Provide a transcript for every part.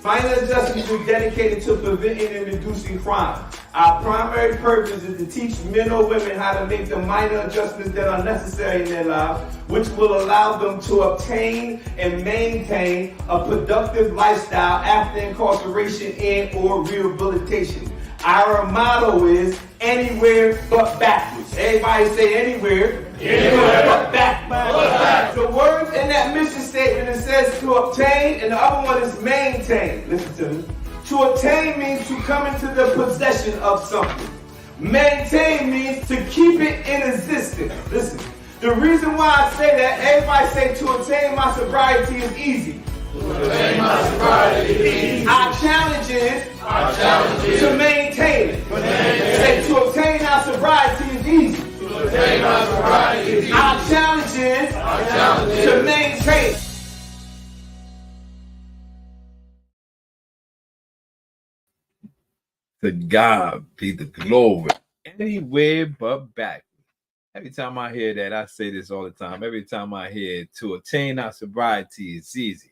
Minor adjustments are dedicated to preventing and reducing crime. Our primary purpose is to teach men or women how to make the minor adjustments that are necessary in their lives, which will allow them to obtain and maintain a productive lifestyle after incarceration and or rehabilitation. Our motto is anywhere but backwards. Everybody say anywhere but backwards. The words in that mission statement, it says to obtain, and the other one is maintain. Listen to me. To obtain means to come into the possession of something. Maintain means to keep it in existence. Listen. The reason why I say that, everybody say to obtain my sobriety is easy. Our challenge is to maintain it. Say to obtain our sobriety is easy. Our challenge is to maintain it. To God be the glory. Anywhere but back. Every time I hear that, I say this all the time. Every time I hear to attain our sobriety is easy.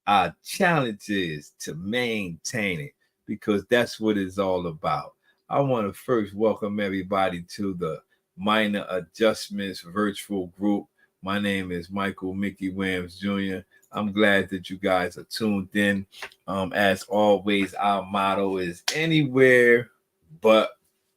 Our challenge is to maintain it, because that's what it's all about. I want to first welcome everybody to the Minor Adjustments virtual group. My name is Michael Mickey Williams Jr. I'm glad that you guys are tuned in. As always, our motto is anywhere but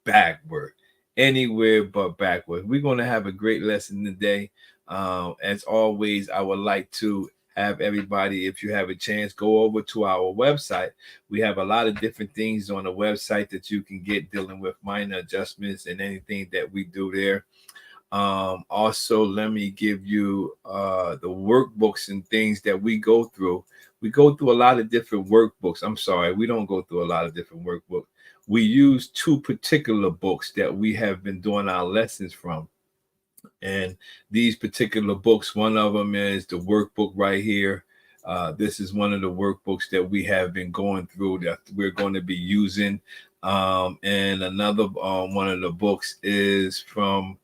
backward. Anywhere but backward. We're going to have a great lesson today. As always, I would like to have everybody, if you have a chance, go over to our website. We have a lot of different things on the website that you can get dealing with minor adjustments and anything that we do there. Also, let me give you the workbooks and things that we go through. We go through a lot of different workbooks. I'm sorry, we don't go through a lot of different workbooks. We use two particular books that we have been doing our lessons from. And these particular books, one of them is the workbook right here. This is one of the workbooks that we have been going through that we're going to be using. And another one of the books is from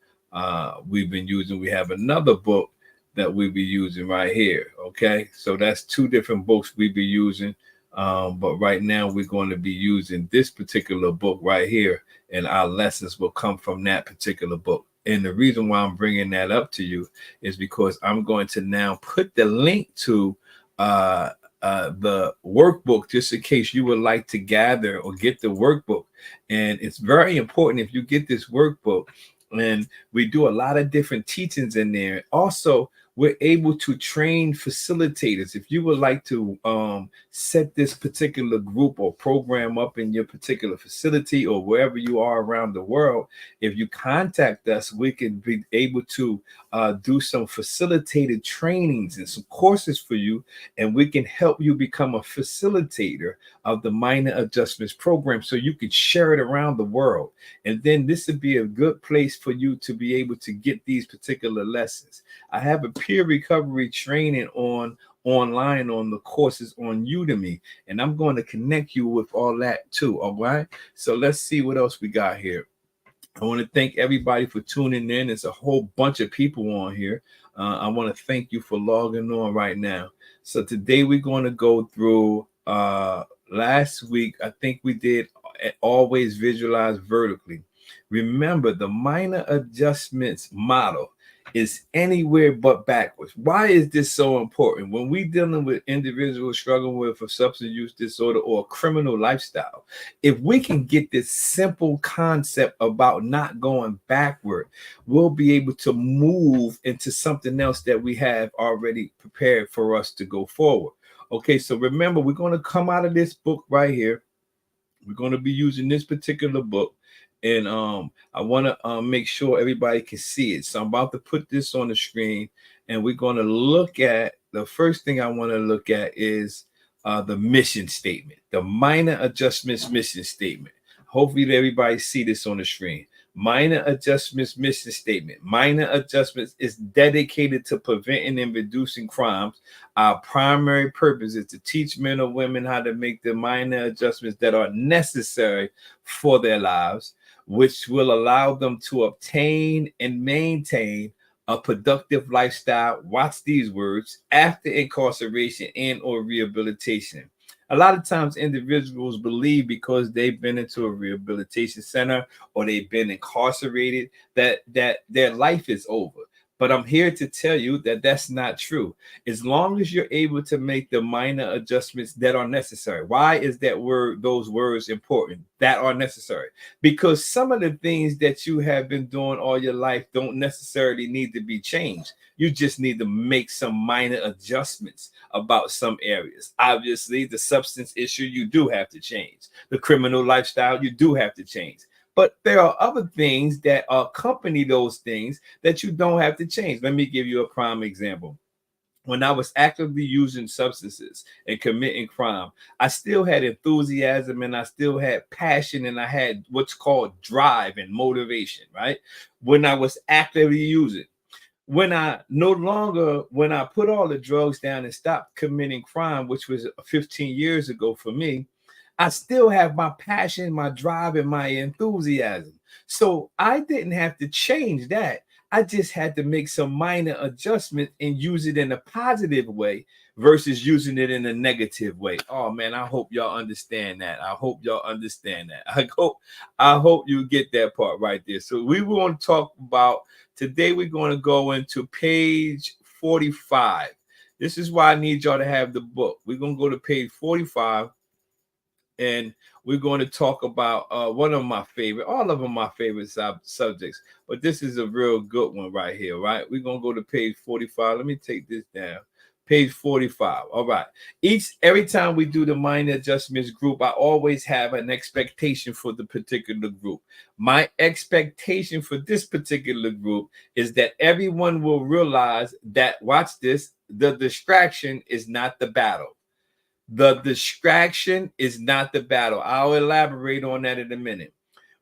we've been using. We have another book that we'll be using right here. Okay, so that's two different books we'll be using. But right now we're going to be using this particular book right here, and our lessons will come from that particular book. And the reason why I'm bringing that up to you is because I'm going to now put the link to the workbook, just in case you would like to gather or get the workbook. And it's very important if you get this workbook, and we do a lot of different teachings in there. Also, we're able to train facilitators. If you would like to set this particular group or program up in your particular facility or wherever you are around the world, if you contact us, we can be able to do some facilitated trainings and some courses for you, and we can help you become a facilitator of the minor adjustments program so you can share it around the world. And then this would be a good place for you to be able to get these particular lessons. I have a peer recovery training online on the courses on Udemy, and I'm going to connect you with all that too. All right, so let's see what else we got here. I want to thank everybody for tuning in. There's a whole bunch of people on here. I want to thank you for logging on right now. So today we're going to go through last week, I think we did always visualize vertically. Remember, the minor adjustments model is anywhere but backwards. Why is this so important? When we dealing with individuals struggling with a substance use disorder or a criminal lifestyle, if we can get this simple concept about not going backward, we'll be able to move into something else that we have already prepared for us to go forward. Okay, so remember, we're going to come out of this book right here. We're going to be using this particular book. And I want to make sure everybody can see it. So I'm about to put this on the screen, and we're going to look at, the first thing I want to look at is the mission statement, the minor adjustments mission statement. Hopefully everybody see this on the screen. Minor adjustments mission statement. Minor adjustments is dedicated to preventing and reducing crimes. Our primary purpose is to teach men or women how to make the minor adjustments that are necessary for their lives, which will allow them to obtain and maintain a productive lifestyle. Watch these words: after incarceration and or rehabilitation. A lot of times individuals believe because they've been into a rehabilitation center or they've been incarcerated that their life is over. But I'm here to tell you that that's not true. As long as you're able to make the minor adjustments that are necessary. Why is those words important? That are necessary. Because some of the things that you have been doing all your life don't necessarily need to be changed. You just need to make some minor adjustments about some areas. Obviously, the substance issue, you do have to change. The criminal lifestyle, you do have to change. But there are other things that accompany those things that you don't have to change. Let me give you a prime example. When I was actively using substances and committing crime, I still had enthusiasm and I still had passion and I had what's called drive and motivation, right? When I was actively using. When I put all the drugs down and stopped committing crime, which was 15 years ago for me, I still have my passion, my drive, and my enthusiasm. So I didn't have to change that. I just had to make some minor adjustment and use it in a positive way versus using it in a negative way. Oh man, I hope y'all understand that. I hope y'all understand that. I hope you get that part right there. So we want to talk about today. We're going to go into page 45. This is why I need y'all to have the book. We're going to go to page 45. And we're going to talk about one of my favorite, all of them my favorite subjects, but this is a real good one right here, right? We're going to go to page 45. Let me take this down. Page 45. All right. Every time we do the minor adjustments group, I always have an expectation for the particular group. My expectation for this particular group is that everyone will realize that, watch this, the distraction is not the battle. The distraction is not the battle. I'll elaborate on that in a minute.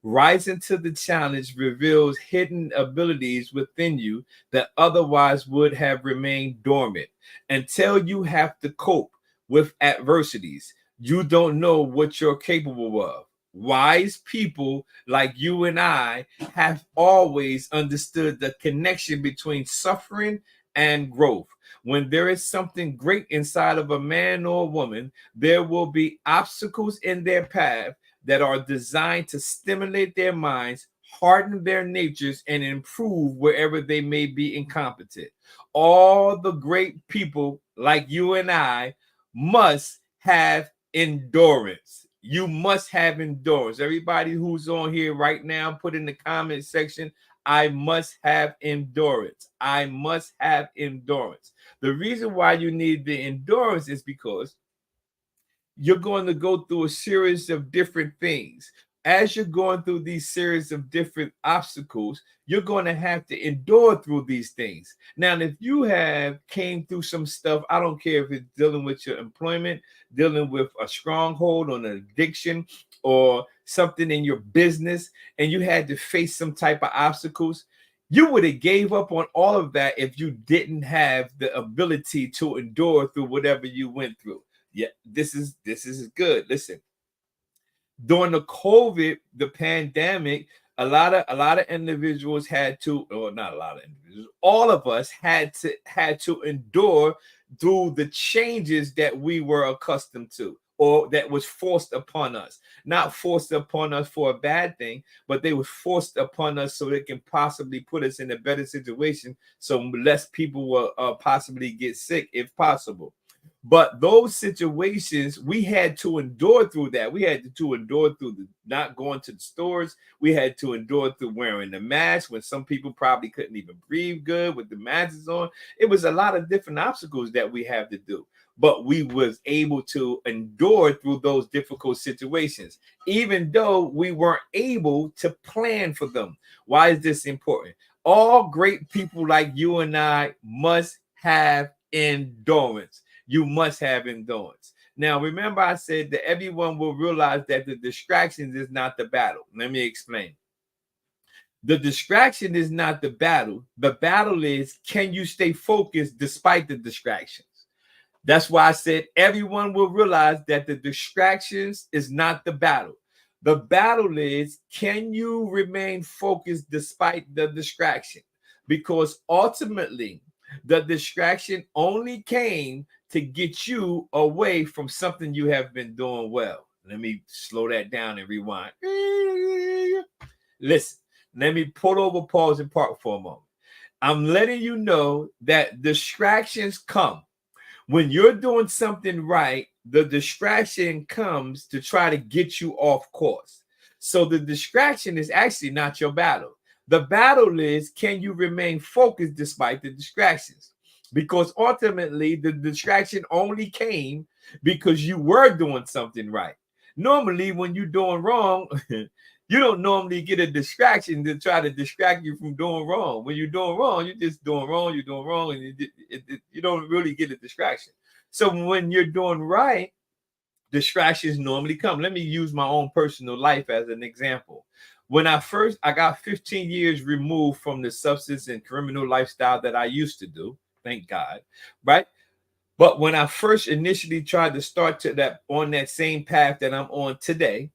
Rising to the challenge reveals hidden abilities within you that otherwise would have remained dormant. Until you have to cope with adversities, you don't know what you're capable of. Wise people like you and I have always understood the connection between suffering and growth. When there is something great inside of a man or a woman, there will be obstacles in their path that are designed to stimulate their minds, harden their natures, and improve wherever they may be incompetent. All the great people like you and I must have endurance. You must have endurance. Everybody who's on here right now, put in the comment section, I must have endurance. I must have endurance. The reason why you need the endurance is because you're going to go through a series of different things. As you're going through these series of different obstacles, you're going to have to endure through these things. Now, if you have came through some stuff, I don't care if it's dealing with your employment, dealing with a stronghold on an addiction or something in your business, and you had to face some type of obstacles, you would have gave up on all of that if you didn't have the ability to endure through whatever you went through. Yeah, this is good. Listen, during the COVID, the pandemic, a lot of individuals had to, or not a lot of individuals, all of us had to endure through the changes that we were accustomed to, or that was forced upon us. Not forced upon us for a bad thing, but they were forced upon us so they can possibly put us in a better situation, so less people will possibly get sick if possible. But those situations, we had to endure through that. We had to endure through the not going to the stores. We had to endure through wearing the mask when some people probably couldn't even breathe good with the masks on. It was a lot of different obstacles that we have to do. But we was able to endure through those difficult situations, even though we weren't able to plan for them. Why is this important? All great people like you and I must have endurance. You must have endurance. Now, remember I said that everyone will realize that the distractions is not the battle. Let me explain. The distraction is not the battle. The battle is, can you stay focused despite the distractions? That's why I said everyone will realize that the distractions is not the battle. The battle is, can you remain focused despite the distraction? Because ultimately, the distraction only came to get you away from something you have been doing well. Let me slow that down and rewind. Listen, let me pull over, pause, and park for a moment. I'm letting you know that distractions come. When you're doing something right, the distraction comes to try to get you off course. So the distraction is actually not your battle. The battle is, can you remain focused despite the distractions? Because ultimately, the distraction only came because you were doing something right. Normally, when you're doing wrong, you don't normally get a distraction to try to distract you from doing wrong. When you're doing wrong, you're just doing wrong, and you don't really get a distraction. So when you're doing right, distractions normally come. Let me use my own personal life as an example. When I got 15 years removed from the substance and criminal lifestyle that I used to do, thank God, right? But when I first initially tried to start on that same path that I'm on today,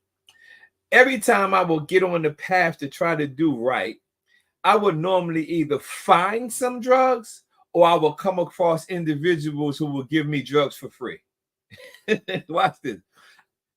every time I will get on the path to try to do right, I would normally either find some drugs or I will come across individuals who will give me drugs for free. Watch this.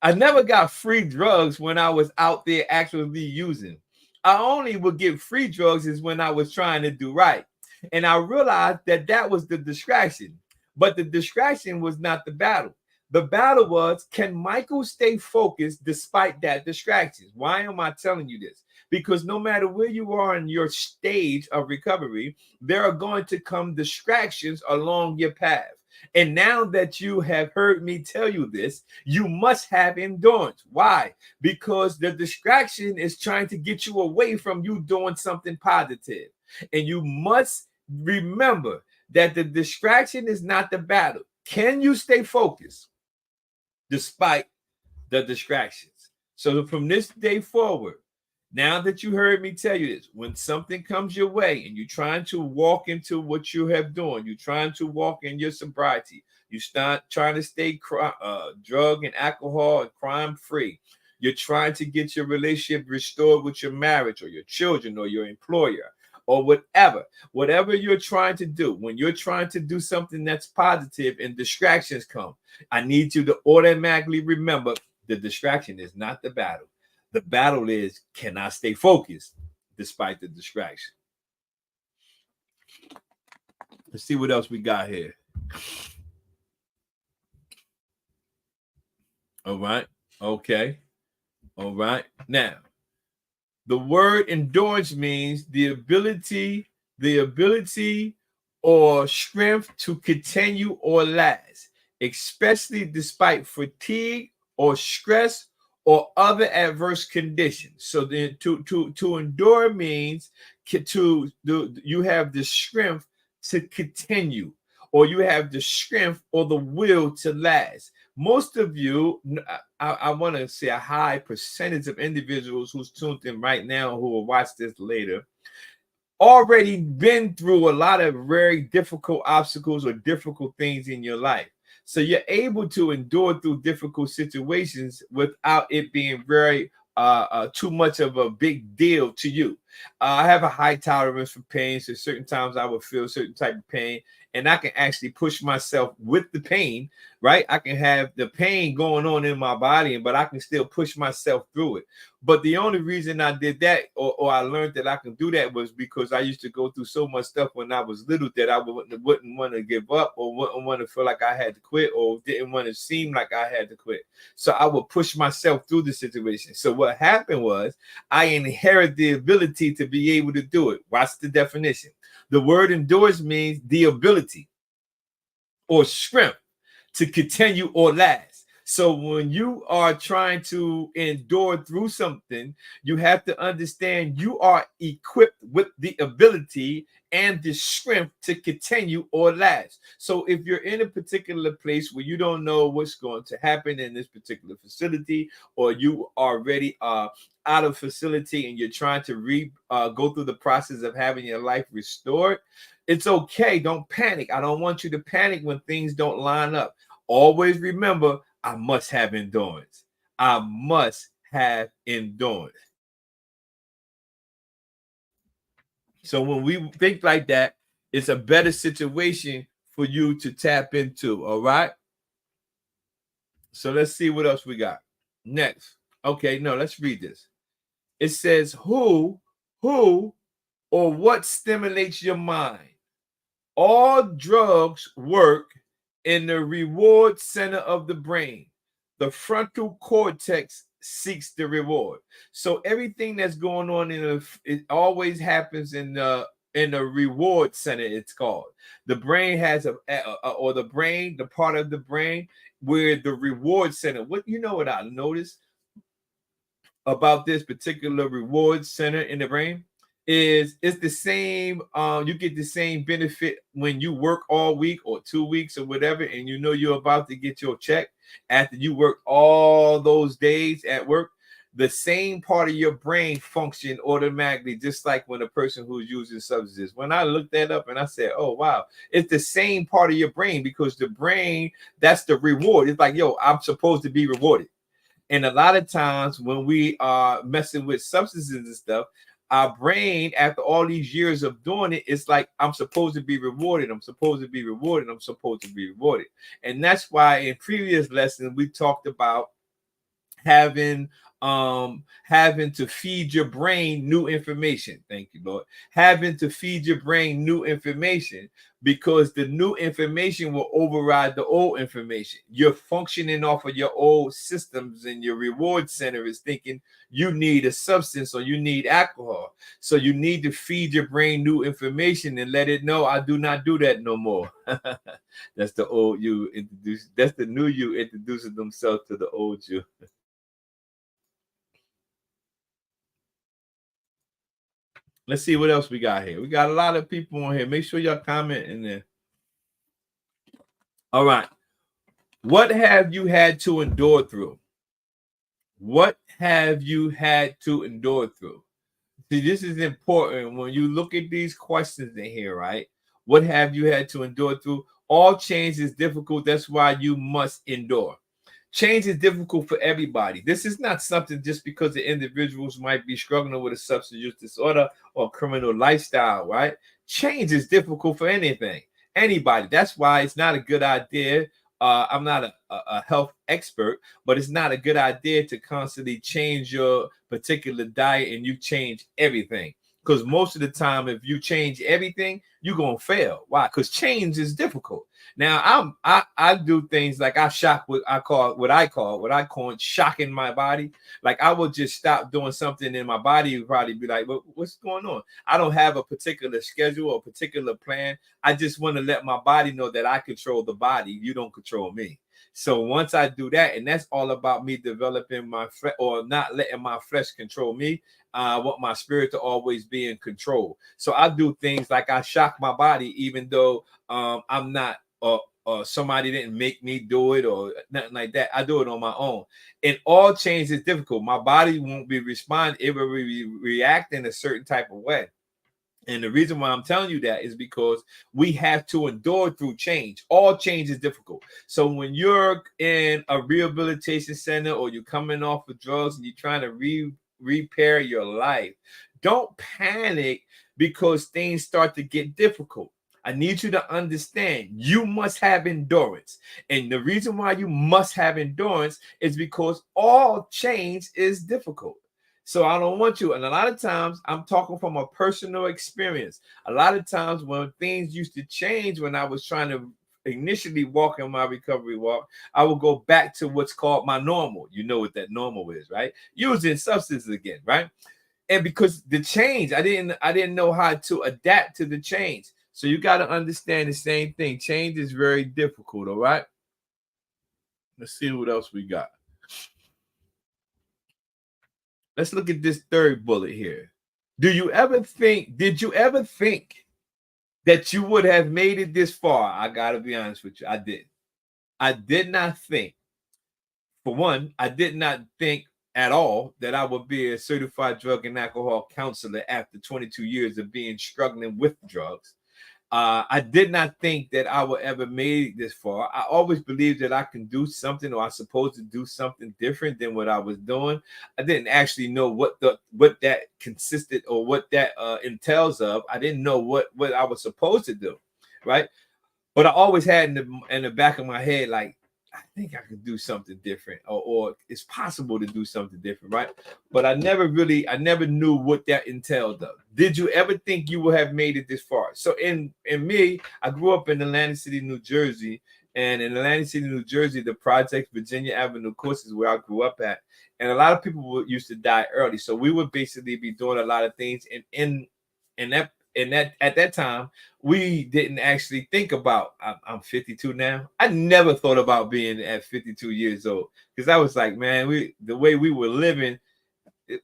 I never got free drugs when I was out there actually using. I only would get free drugs is when I was trying to do right. And I realized that was the distraction. But the distraction was not the battle. The battle was, can Michael stay focused despite that distraction? Why am I telling you this? Because no matter where you are in your stage of recovery, there are going to come distractions along your path. And now that you have heard me tell you this, you must have endurance. Why? Because the distraction is trying to get you away from you doing something positive. And you must remember that the distraction is not the battle. Can you stay focused despite the distractions? So from this day forward, now that you heard me tell you this, when something comes your way and you're trying to walk into what you have done, you're trying to walk in your sobriety, you start trying to stay drug and alcohol and crime free, you're trying to get your relationship restored with your marriage or your children or your employer or whatever you're trying to do, when you're trying to do something that's positive and distractions come, I need you to automatically remember the distraction is not the battle. The battle is, can I stay focused despite the distraction? Let's see what else we got here. All right. Okay. All right. Now, the word endurance means the ability or strength to continue or last, especially despite fatigue or stress or other adverse conditions. So then to endure means you have the strength to continue, or you have the strength or the will to last. Most of you, I want to say a high percentage of individuals who's tuned in right now who will watch this later, already been through a lot of very difficult obstacles or difficult things in your life. So you're able to endure through difficult situations without it being very too much of a big deal to you. I have a high tolerance for pain, so certain times I will feel certain type of pain, and I can actually push myself with the pain, right? I can have the pain going on in my body, but I can still push myself through it. But the only reason I did that, or I learned that I can do that, was because I used to go through so much stuff when I was little that I wouldn't want to give up, or wouldn't want to feel like I had to quit, or didn't want to seem like I had to quit. So I would push myself through the situation. So what happened was I inherited the ability to be able to do it. Watch the definition. The word endurance means the ability or strength to continue or last. So when you are trying to endure through something, you have to understand you are equipped with the ability and the strength to continue or last. So if you're in a particular place where you don't know what's going to happen in this particular facility, or you are already out of facility and you're trying to go through the process of having your life restored, it's okay. Don't panic. I don't want you to panic when things don't line up. Always remember, I must have endurance. I must have endurance. So when we think like that, it's a better situation for you to tap into. All right. So let's see what else we got next. Okay, no, let's read this. It says, who, or what stimulates your mind? All drugs work in the reward center of the brain. The frontal cortex seeks the reward. So everything that's going on it always happens in the reward center. It's called. The brain has the part of the brain where the reward center. What I noticed about this particular reward center in the brain is it's the same. You get the same benefit when you work all week or 2 weeks or whatever, and you're about to get your check after you work all those days at work. The same part of your brain function automatically, just like when a person who's using substances. When I looked that up and I said, oh, wow, it's the same part of your brain, because the brain, that's the reward. It's like, yo, I'm supposed to be rewarded. And a lot of times when we are messing with substances and stuff, our brain, after all these years of doing it, it's like, I'm supposed to be rewarded. I'm supposed to be rewarded. I'm supposed to be rewarded. And that's why in previous lessons, we talked about having to feed your brain new information. Thank you, Lord. Having to feed your brain new information, because the new information will override the old information. You're functioning off of your old systems, and your reward center is thinking you need a substance or you need alcohol. So you need to feed your brain new information and let it know, I do not do that no more. That's the old you introduced. That's the new you introducing themselves to the old you. Let's see what else we got here. We got a lot of people on here. Make sure y'all comment in there. All right. What have you had to endure through? What have you had to endure through? See, this is important when you look at these questions in here, right? What have you had to endure through? All change is difficult. That's why you must endure. Change is difficult for everybody. This is not something just because the individuals might be struggling with a substance use disorder or criminal lifestyle, right? Change is difficult for anybody. That's why it's not a good idea. I'm not a health expert, but it's not a good idea to constantly change your particular diet and you change everything. Because most of the time, if you change everything, you're gonna fail. Why? Because change is difficult. Now, I do things like I shock what I call shocking my body. Like I will just stop doing something, and my body would probably be like, "What's going on?" I don't have a particular schedule or particular plan. I just want to let my body know that I control the body. You don't control me. So once I do that, and that's all about me developing my or not letting my flesh control me. I want my spirit to always be in control. So I do things like I shock my body, even though I'm not, somebody didn't make me do it or nothing like that. I do it on my own. And all change is difficult. My body won't be responding. It will react in a certain type of way. And the reason why I'm telling you that is because we have to endure through change. All change is difficult. So when you're in a rehabilitation center or you're coming off of drugs and you're trying to repair your life, don't panic because things start to get difficult. I need you to understand you must have endurance. And the reason why you must have endurance is because all change is difficult. So I don't want you. And a lot of times I'm talking from a personal experience. A lot of times when things used to change, when I was trying to initially walk in my recovery walk, I will go back to what's called my normal. You know what that normal is, right? Using substances again, right? And because the change, I didn't know how to adapt to the change. So you got to understand the same thing. Change is very difficult, all right? Let's see what else we got. Let's look at this third bullet here. Did you ever think that you would have made it this far? I got to be honest with you. I did. I did not think. For one, I did not think at all that I would be a certified drug and alcohol counselor after 22 years of struggling with drugs. I did not think that I would ever make it this far. I always believed that I can do something, or I was supposed to do something different than what I was doing. I didn't actually know what that consisted or what that entails of. I didn't know what I was supposed to do, right? But I always had in the back of my head, like, I think I could do something different, or it's possible to do something different, right? But I never knew what that entailed though. Did you ever think you would have made it this far? So in me, I grew up in Atlantic City, New Jersey. And in Atlantic City, New Jersey, the project Virginia Avenue course is where I grew up at. And a lot of people used to die early. So we would basically be doing a lot of things. And at that time, we didn't actually think about, I'm 52 now. I never thought about being at 52 years old, because I was like, man, the way we were living,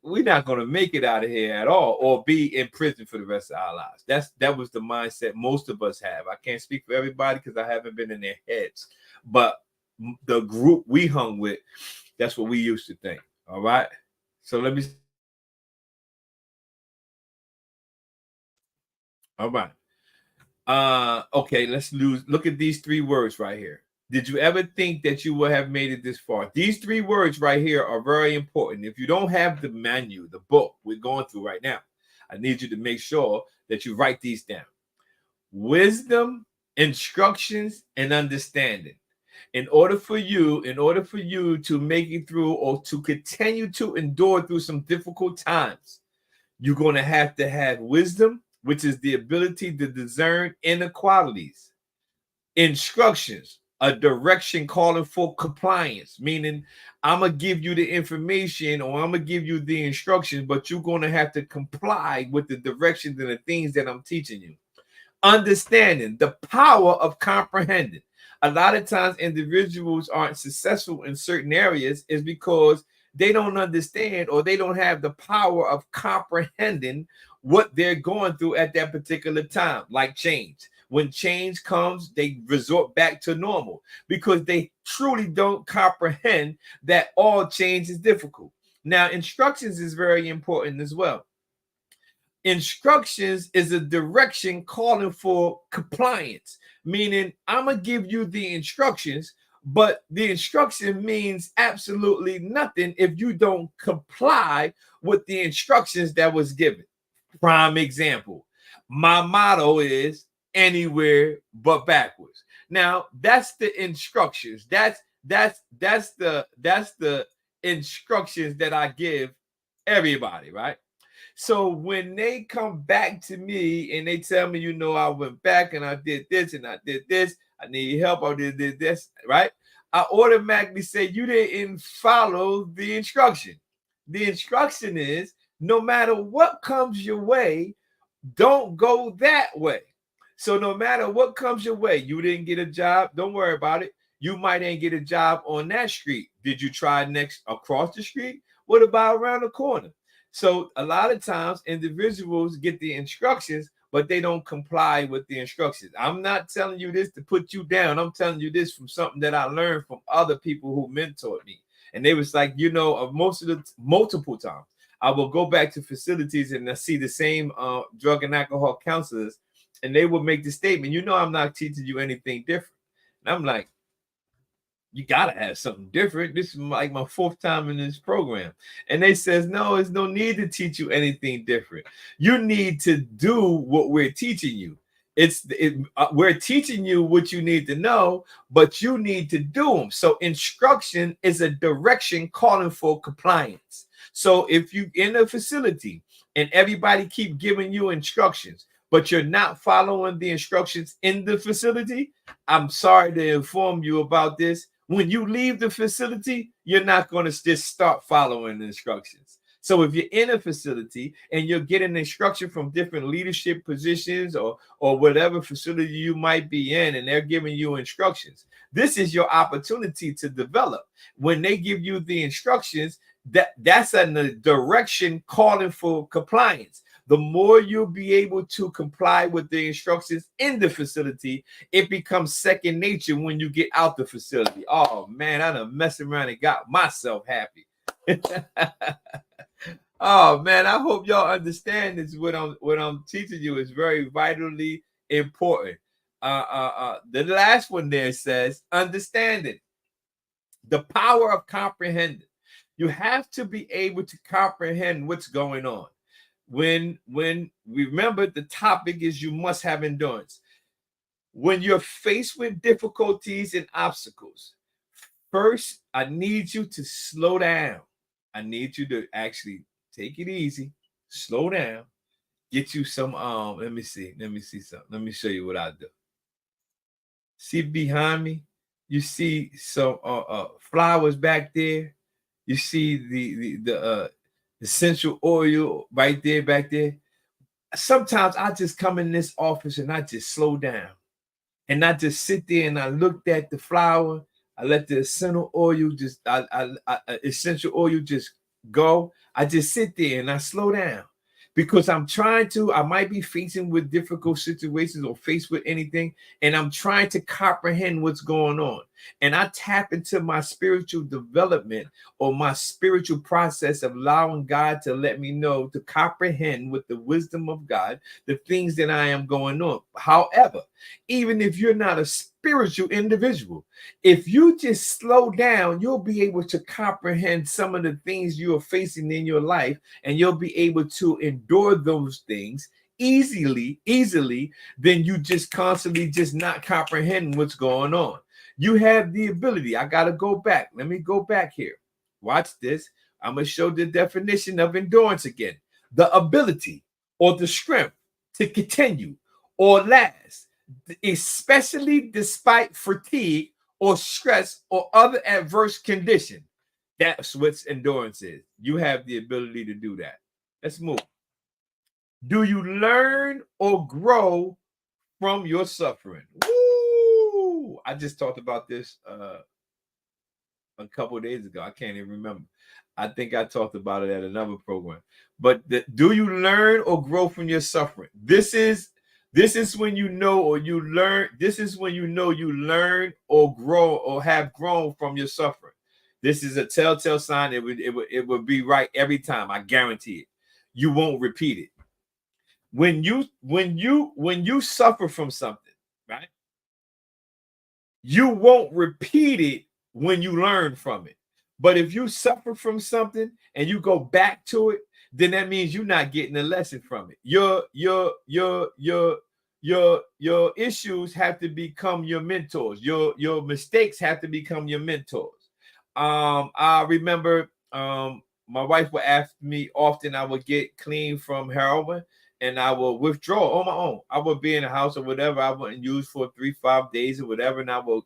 we're not going to make it out of here at all, or be in prison for the rest of our lives. That was the mindset most of us have. I can't speak for everybody because I haven't been in their heads, but the group we hung with, that's what we used to think. All right. So let me. All right. Okay, look at these 3 words right here. Did you ever think that you would have made it this far? These 3 words right here are very important. If you don't have the manual, the book we're going through right now, I need you to make sure that you write these down. Wisdom, instructions, and understanding. In order for you to make it through, or to continue to endure through some difficult times, you're going to have wisdom, which is the ability to discern inequalities. Instructions, a direction calling for compliance, meaning I'm going to give you the information, or I'm going to give you the instructions, but you're going to have to comply with the directions and the things that I'm teaching you. Understanding, the power of comprehending. A lot of times individuals aren't successful in certain areas is because they don't understand, or they don't have the power of comprehending what they're going through at that particular time, like change. When change comes, they resort back to normal because they truly don't comprehend that all change is difficult. Now, instructions is very important as well. Instructions is a direction calling for compliance, meaning I'm going to give you the instructions, but the instruction means absolutely nothing if you don't comply with the instructions that was given. Prime example, my motto is anywhere but backwards. Now, that's the instructions. That's the instructions that I give everybody, right? So when they come back to me and they tell me, I went back and I did this and I did this, I need help, I did this, right? I automatically say, you didn't follow the instruction. The instruction is, no matter what comes your way, don't go that way. So no matter what comes your way, you didn't get a job, don't worry about it. You might ain't get a job on that street. Did you try next across the street? What about around the corner? So a lot of times individuals get the instructions, but they don't comply with the instructions. I'm not telling you this to put you down. I'm telling you this from something that I learned from other people who mentored me. And they was like, multiple times, I will go back to facilities and I see the same drug and alcohol counselors, and they will make the statement, I'm not teaching you anything different. And I'm like, you got to have something different. This is like my 4th time in this program. And they says, no, there's no need to teach you anything different. You need to do what we're teaching you. We're teaching you what you need to know, but you need to do them. So instruction is a direction calling for compliance. So if you in a facility and everybody keep giving you instructions, but you're not following the instructions in the facility, I'm sorry to inform you about this. When you leave the facility, you're not going to just start following the instructions. So if you're in a facility and you're getting instruction from different leadership positions or whatever facility you might be in, and they're giving you instructions, this is your opportunity to develop. When they give you the instructions, that's a direction calling for compliance. The more you'll be able to comply with the instructions in the facility, it becomes second nature when you get out the facility. Oh man, I done messed around and got myself happy. Oh man, I hope y'all understand this. What I'm teaching you is very vitally important. The last one there says understanding, the power of comprehending. You have to be able to comprehend what's going on. When we remember, the topic is you must have endurance. when you're faced with difficulties and obstacles, first, I need you to slow down. I need you to actually take it easy, slow down, get you some let me see something. Let me show you what I do. See behind me, you see some flowers back there. You see the essential oil right there back there. Sometimes I just come in this office and I just slow down. And I just sit there and I looked at the flower. I let the essential oil essential oil just go. I just sit there and I slow down because I might be facing with difficult situations or faced with anything, and I'm trying to comprehend what's going on. And I tap into my spiritual development or my spiritual process of allowing God to let me know, to comprehend with the wisdom of God, the things that I am going on. However, even if you're not a spiritual individual, if you just slow down, you'll be able to comprehend some of the things you are facing in your life, and you'll be able to endure those things easily than you just constantly just not comprehending what's going on. You have the ability. I got to go back. Let me go back here. Watch this. I'm going to show the definition of endurance again. The ability or the strength to continue or last, especially despite fatigue or stress or other adverse condition. That's what endurance is. You have the ability to do that. Let's move. Do you learn or grow from your suffering? Woo! I just talked about this a couple of days ago. I can't even remember. I think I talked about it at another program. But do you learn or grow from your suffering? This is when you know or you learn. This is when you know you learn or grow or have grown from your suffering. This is a telltale sign. It would be right every time. I guarantee it. You won't repeat it. When you suffer from something, right? You won't repeat it when you learn from it. But if you suffer from something and you go back to it, then that means you're not getting a lesson from it. Your issues have to become your mentors. Your mistakes have to become your mentors. I remember my wife would ask me often. I would get clean from heroin and I will withdraw on my own. I would be in the house or whatever. I wouldn't use for 3-5 days or whatever. And I would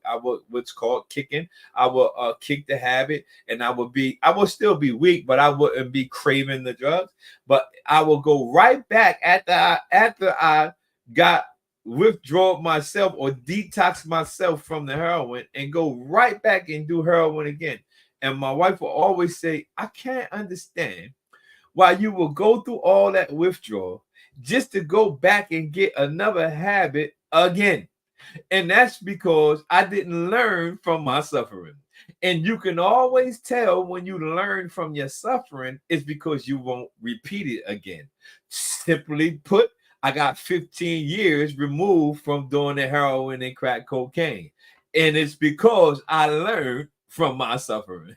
what's called kicking. I would kick the habit, and I would still be weak, but I wouldn't be craving the drugs. But I will go right back after I got withdraw myself or detox myself from the heroin and go right back and do heroin again. And my wife will always say, I can't understand why you will go through all that withdrawal just to go back and get another habit again. And that's because I didn't learn from my suffering. And you can always tell when you learn from your suffering, it's because you won't repeat it again. Simply put, I got 15 years removed from doing the heroin and crack cocaine. And it's because I learned from my suffering.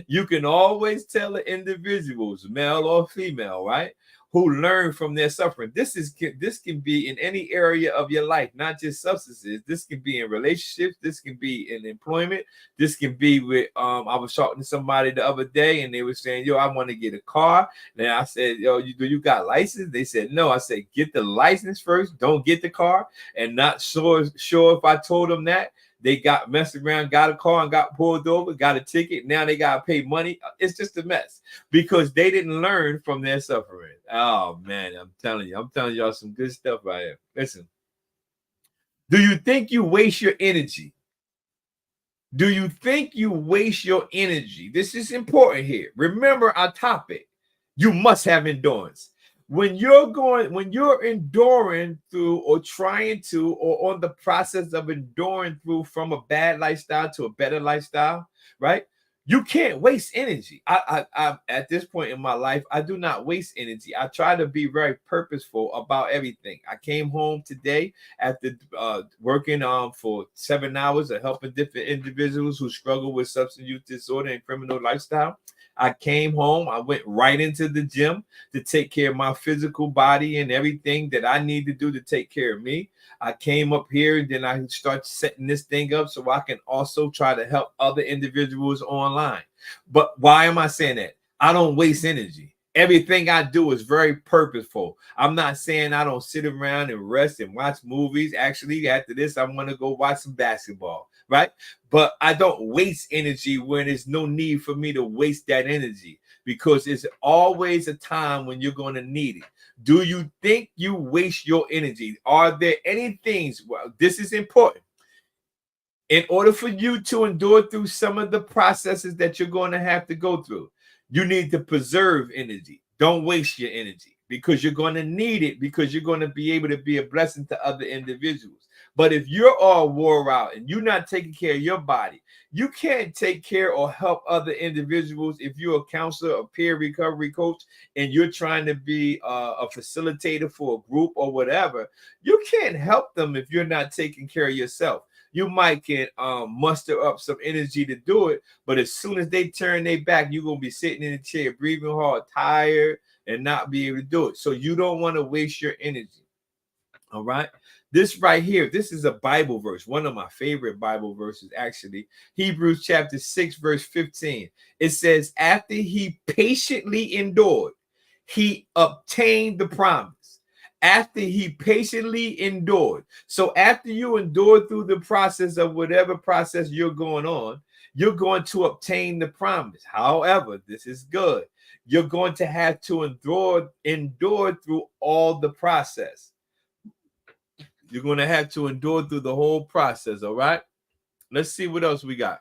You can always tell the individuals, male or female, right, who learn from their suffering. This can be in any area of your life, not just substances. This can be in relationships. This can be in employment. This can be with I was talking to somebody the other day and they were saying, yo, I want to get a car. And I said, yo, do you got license? They said, no. I said, get the license first. Don't get the car. And not sure if I told them that. They got messed around, got a car and got pulled over, got a ticket. Now they got to pay money. It's just a mess because they didn't learn from their suffering. Oh, man, I'm telling y'all some good stuff right here. Listen, do you think you waste your energy? Do you think you waste your energy? This is important here. Remember our topic. You must have endurance. When you're enduring through or trying to or on the process of enduring through from a bad lifestyle to a better lifestyle, right? You can't waste energy. I at this point in my life, I do not waste energy. I try to be very purposeful about everything. I came home today after working for 7 hours of helping different individuals who struggle with substance use disorder and criminal lifestyle. I came home. I went right into the gym to take care of my physical body and everything that I need to do to take care of me. I came up here and then I start setting this thing up so I can also try to help other individuals online. But why am I saying that? I don't waste energy. Everything I do is very purposeful. I'm not saying I don't sit around and rest and watch movies. Actually, after this, I'm going to go watch some basketball, right? But I don't waste energy when there's no need for me to waste that energy, because it's always a time when you're going to need it. Do you think you waste your energy? Are there any things? Well, this is important. In order for you to endure through some of the processes that you're going to have to go through, you need to preserve energy. Don't waste your energy, because you're going to need it, because you're going to be able to be a blessing to other individuals. But if you're all wore out and you're not taking care of your body, you can't take care or help other individuals. If you're a counselor, a peer recovery coach, and you're trying to be a facilitator for a group or whatever, you can't help them if you're not taking care of yourself. You might can muster up some energy to do it, but as soon as they turn their back, you're going to be sitting in a chair, breathing hard, tired, and not be able to do it. So you don't want to waste your energy. All right. This right here, this is a Bible verse, one of my favorite Bible verses, actually. Hebrews chapter 6, verse 15. It says, after he patiently endured, he obtained the promise. After he patiently endured. So after you endure through the process of whatever process you're going on, you're going to obtain the promise. However, this is good. You're going to have to endure through all the process. You're going to have to endure through the whole process, all right? Let's see what else we got.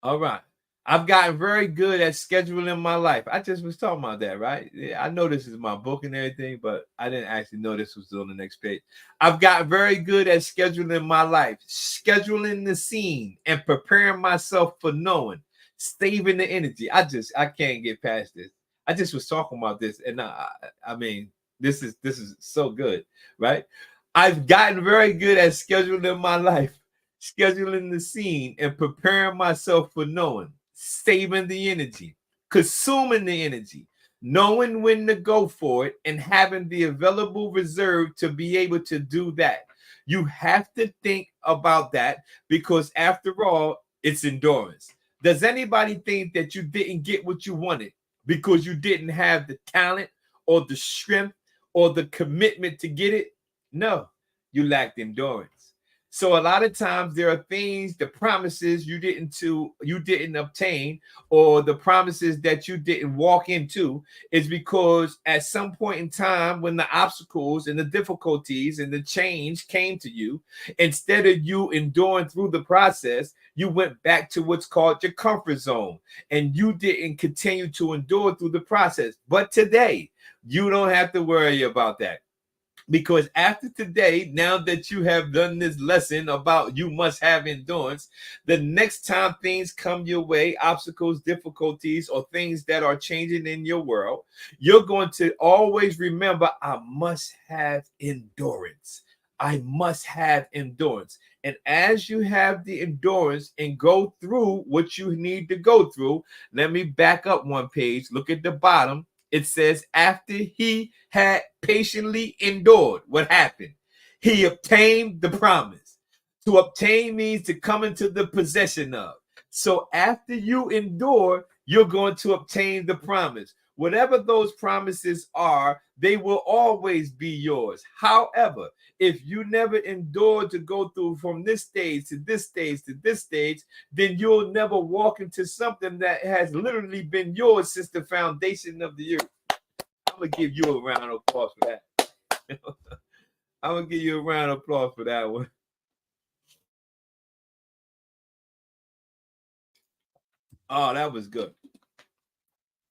All right. I've gotten very good at scheduling my life. I just was talking about that, right? Yeah, I know this is my book and everything, but I didn't actually know this was on the next page. I've got very good at scheduling my life, scheduling the scene, and preparing myself for knowing, saving the energy. I can't get past this. I just was talking about this, and I mean, this is so good, right? I've gotten very good at scheduling my life, scheduling the scene, and preparing myself for knowing, saving the energy, consuming the energy, knowing when to go for it, and having the available reserve to be able to do that. You have to think about that, because after all, it's endurance. Does anybody think that you didn't get what you wanted because you didn't have the talent or the strength or the commitment to get it? No, you lacked endurance. So a lot of times there are things, the promises you didn't obtain, or the promises that you didn't walk into, is because at some point in time when the obstacles and the difficulties and the change came to you, instead of you enduring through the process, you went back to what's called your comfort zone, and you didn't continue to endure through the process. But today, you don't have to worry about that. Because after today, now that you have done this lesson about you must have endurance, the next time things come your way, obstacles, difficulties, or things that are changing in your world, you're going to always remember, I must have endurance. I must have endurance. And as you have the endurance and go through what you need to go through, let me back up one page. Look at the bottom. It says, after he had patiently endured, what happened? He obtained the promise. To obtain means to come into the possession of. So after you endure, you're going to obtain the promise. Whatever those promises are, they will always be yours. However, if you never endure to go through from this stage to this stage to this stage, then you'll never walk into something that has literally been yours since the foundation of the earth. I'm going to give you a round of applause for that. I'm going to give you a round of applause for that one. Oh, that was good.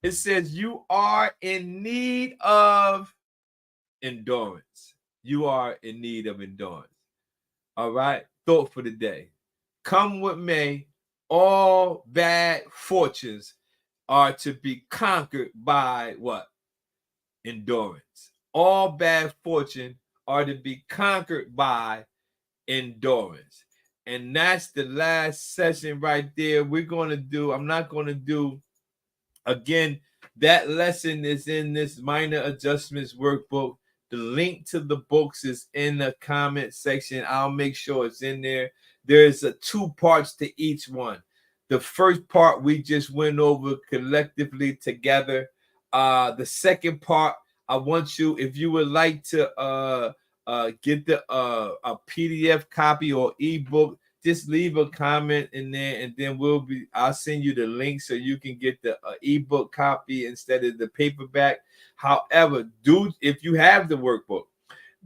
It says you are in need of endurance. You are in need of endurance. All right. Thought for the day. come what may, all bad fortunes are to be conquered by what? Endurance. All bad fortune are to be conquered by endurance. And that's the last session right there. We're going to do, I'm not going to do, again, that lesson is in this minor adjustments workbook. The link to the books is in the comment section. I'll make sure it's in there. There's 2 parts to each one. The first part we just went over collectively together. The second part, I want you, if you would like to get the a PDF copy or ebook, just leave a comment in there, and then I'll send you the link so you can get the ebook copy instead of the paperback. However, if you have the workbook,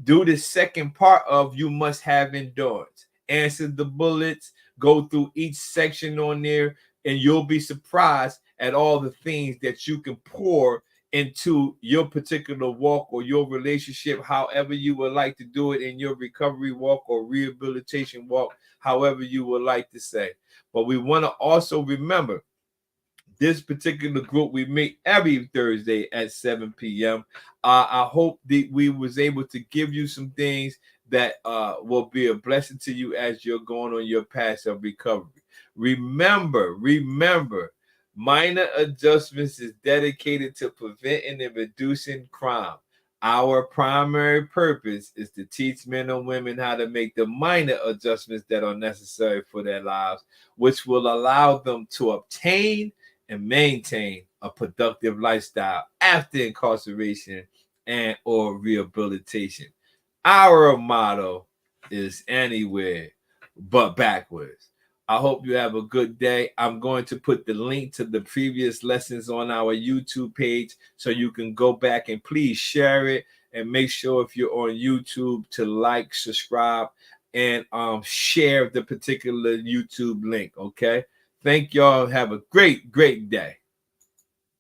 do the second part of you must have endurance. Answer the bullets, go through each section on there, and you'll be surprised at all the things that you can pour into your particular walk or your relationship, however you would like to do it in your recovery walk or rehabilitation walk, however you would like to say. But we want to also remember this particular group we meet every Thursday at 7 p.m. I hope that we was able to give you some things that will be a blessing to you as you're going on your path of recovery. Remember, minor adjustments is dedicated to preventing and reducing crime. Our primary purpose is to teach men and women how to make the minor adjustments that are necessary for their lives, which will allow them to obtain and maintain a productive lifestyle after incarceration and or rehabilitation. Our motto is anywhere but backwards. I hope you have a good day. I'm going to put the link to the previous lessons on our YouTube page so you can go back and please share it, and make sure if you're on YouTube to like, subscribe, and share the particular YouTube link. Okay. Thank y'all. Have a great day.